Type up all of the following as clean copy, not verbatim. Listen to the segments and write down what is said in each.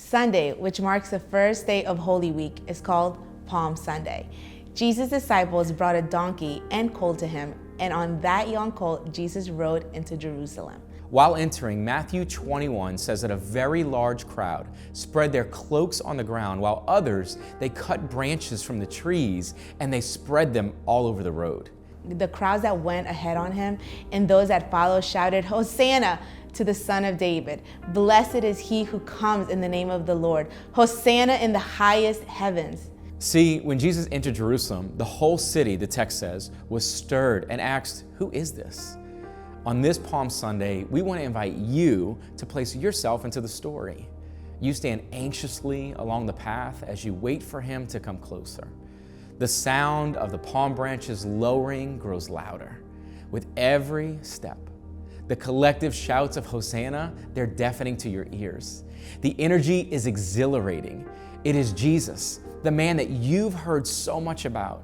Sunday, which marks the first day of Holy Week, is called Palm Sunday. Jesus' disciples brought a donkey and colt to him, and on that young colt, Jesus rode into Jerusalem. While entering, Matthew 21 says that a very large crowd spread their cloaks on the ground, while others, they cut branches from the trees and they spread them all over the road. The crowds that went ahead on him and those that followed shouted, "Hosanna to the Son of David. Blessed is he who comes in the name of the Lord. Hosanna in the highest heavens." See, when Jesus entered Jerusalem, the whole city, the text says, was stirred and asked, "Who is this?" On this Palm Sunday, we want to invite you to place yourself into the story. You stand anxiously along the path as you wait for him to come closer. The sound of the palm branches lowering grows louder with every step. The collective shouts of Hosanna, they're deafening to your ears. The energy is exhilarating. It is Jesus, the man that you've heard so much about,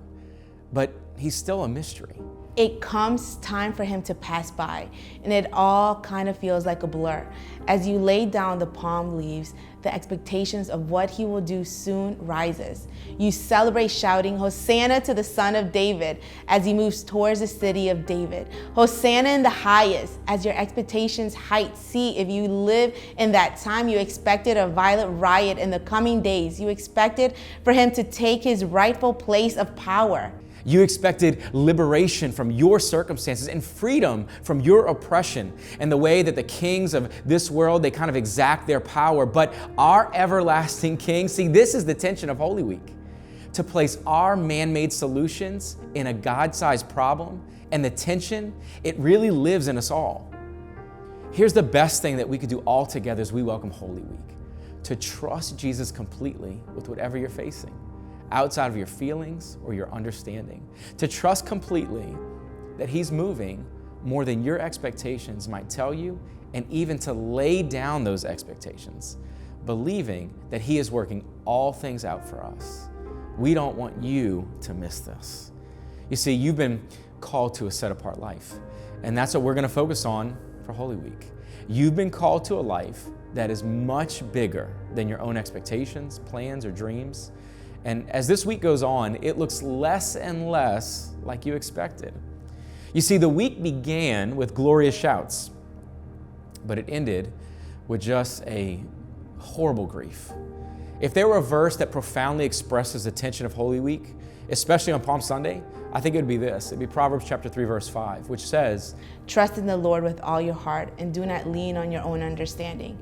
but he's still a mystery. It comes time for him to pass by, and it all kind of feels like a blur. As you lay down the palm leaves, the expectations of what he will do soon rises. You celebrate shouting, "Hosanna to the Son of David," as he moves towards the city of David. Hosanna in the highest, as your expectations height. See, if you live in that time, you expected a violent riot in the coming days. You expected for him to take his rightful place of power. You expected liberation from your circumstances and freedom from your oppression and the way that the kings of this world, they kind of exact their power. But our everlasting King, see, this is the tension of Holy Week. To place our man-made solutions in a God-sized problem, and the tension, it really lives in us all. Here's the best thing that we could do all together as we welcome Holy Week: to trust Jesus completely with whatever you're facing, outside of your feelings or your understanding. To trust completely that he's moving more than your expectations might tell you, and even to lay down those expectations, believing that he is working all things out for us. We don't want you to miss this. You see, you've been called to a set-apart life, and that's what we're going to focus on for Holy Week. You've been called to a life that is much bigger than your own expectations, plans, or dreams. And as this week goes on, it looks less and less like you expected. You see, the week began with glorious shouts, but it ended with just a horrible grief. If there were a verse that profoundly expresses the tension of Holy Week, especially on Palm Sunday, I think it would be this. It'd be Proverbs chapter 3, verse 5, which says, "Trust in the Lord with all your heart and do not lean on your own understanding,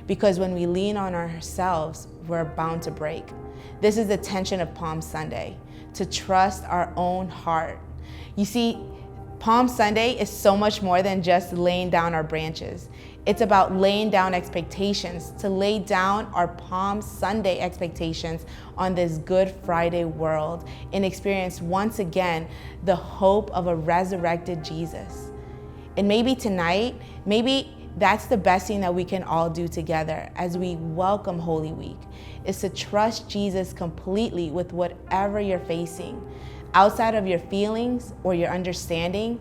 because when we lean on ourselves, we're bound to break." This is the tension of Palm Sunday, to trust our own heart. You see, Palm Sunday is so much more than just laying down our branches. It's about laying down expectations, to lay down our Palm Sunday expectations on this Good Friday world and experience once again the hope of a resurrected Jesus. And maybe tonight, maybe that's the best thing that we can all do together as we welcome Holy Week, is to trust Jesus completely with whatever you're facing, outside of your feelings or your understanding,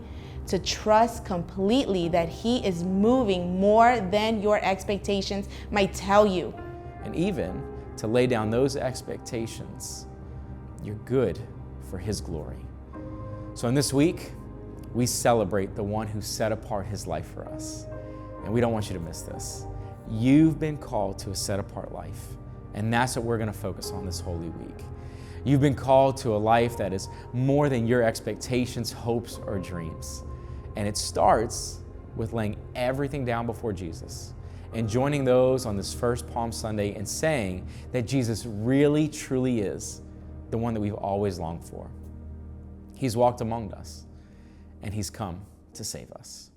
to trust completely that he is moving more than your expectations might tell you. And even to lay down those expectations, you're good for his glory. So in this week, we celebrate the one who set apart his life for us. And we don't want you to miss this. You've been called to a set-apart life, and that's what we're going to focus on this Holy Week. You've been called to a life that is more than your expectations, hopes, or dreams. And it starts with laying everything down before Jesus and joining those on this first Palm Sunday and saying that Jesus really, truly is the one that we've always longed for. He's walked among us, and he's come to save us.